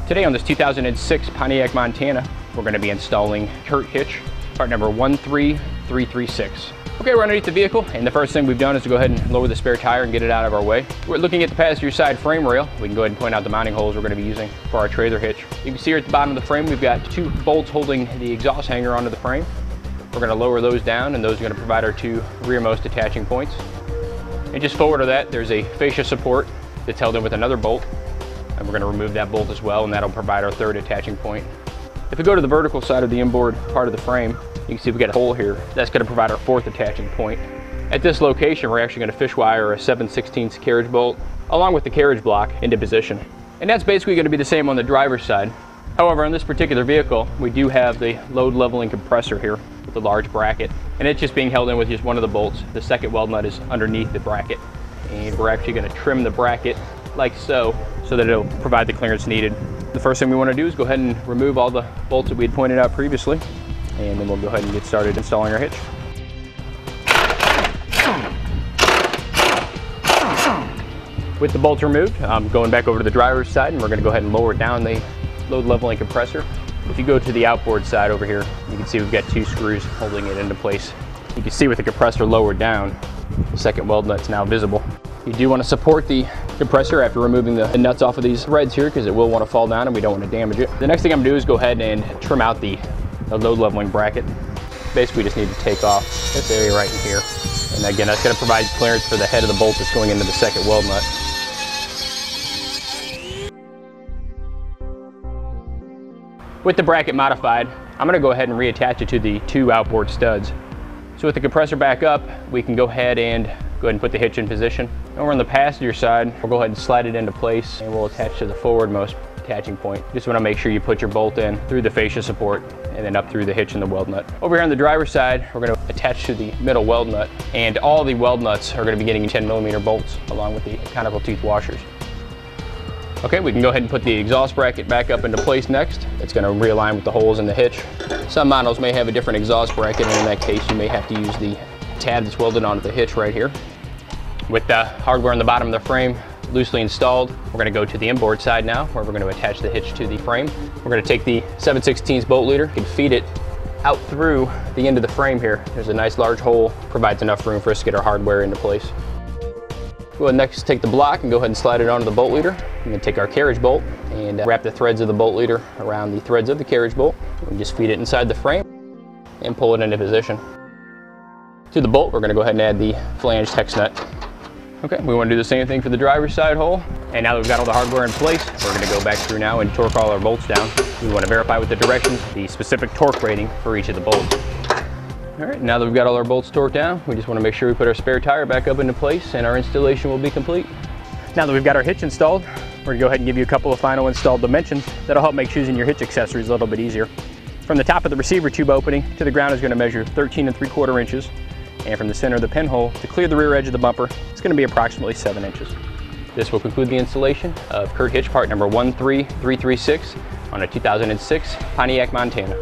Today on this 2006 Pontiac Montana, we're going to be installing CURT Hitch, part number 13336. Okay, we're underneath the vehicle, and the first thing we've done is to go ahead and lower the spare tire and get it out of our way. We're looking at the passenger side frame rail. We can go ahead and point out the mounting holes we're going to be using for our trailer hitch. You can see here at the bottom of the frame, we've got two bolts holding the exhaust hanger onto the frame. We're going to lower those down, and those are going to provide our two rearmost attaching points. And just forward of that, there's a fascia support that's held in with another bolt. And we're going to remove that bolt as well, and that'll provide our third attaching point. If we go to the vertical side of the inboard part of the frame, you can see we've got a hole here. That's going to provide our fourth attaching point. At this location, we're actually going to fish wire a 7/16 carriage bolt along with the carriage block into position. And that's basically going to be the same on the driver's side. However, on this particular vehicle, we do have the load leveling compressor here with a large bracket, and it's just being held in with just one of the bolts. The second weld nut is underneath the bracket, and we're actually going to trim the bracket like so that it'll provide the clearance needed. The first thing we want to do is go ahead and remove all the bolts that we had pointed out previously, and then we'll go ahead and get started installing our hitch. With the bolts removed, I'm going back over to the driver's side, and we're going to go ahead and lower down the load leveling compressor. If you go to the outboard side over here, you can see we've got two screws holding it into place. You can see with the compressor lowered down, the second weld nut's now visible. You do want to support the compressor after removing the nuts off of these threads here, because it will want to fall down and we don't want to damage it. The next thing I'm going to do is go ahead and trim out the load leveling bracket. Basically, we just need to take off this area right in here. And again, that's going to provide clearance for the head of the bolt that's going into the second weld nut. With the bracket modified, I'm going to go ahead and reattach it to the two outboard studs. So with the compressor back up, we can go ahead and put the hitch in position. Over on the passenger side, we'll go ahead and slide it into place, and we'll attach to the forwardmost attaching point. Just want to make sure you put your bolt in through the fascia support and then up through the hitch and the weld nut. Over here on the driver's side, we're going to attach to the middle weld nut, and all the weld nuts are going to be getting 10mm bolts along with the conical tooth washers. Okay, we can go ahead and put the exhaust bracket back up into place next. It's going to realign with the holes in the hitch. Some models may have a different exhaust bracket, and in that case you may have to use the tab that's welded onto the hitch right here. With the hardware on the bottom of the frame loosely installed, we're going to go to the inboard side now, where we're going to attach the hitch to the frame. We're going to take the 7/16 bolt leader and feed it out through the end of the frame here. There's a nice large hole, provides enough room for us to get our hardware into place. Go ahead next, take the block and go ahead and slide it onto the bolt leader. And then take our carriage bolt and wrap the threads of the bolt leader around the threads of the carriage bolt. And just feed it inside the frame and pull it into position. To the bolt, we're going to go ahead and add the flange hex nut. Okay, we want to do the same thing for the driver's side hole. And now that we've got all the hardware in place, we're going to go back through now and torque all our bolts down. We want to verify with the directions the specific torque rating for each of the bolts. All right, now that we've got all our bolts torqued down, we just want to make sure we put our spare tire back up into place, and our installation will be complete. Now that we've got our hitch installed, we're going to go ahead and give you a couple of final installed dimensions that'll help make choosing your hitch accessories a little bit easier. From the top of the receiver tube opening to the ground is going to measure 13 3/4 inches. And from the center of the pinhole to clear the rear edge of the bumper, it's going to be approximately 7 inches. This will conclude the installation of CURT Hitch part number 13336 on a 2006 Pontiac Montana.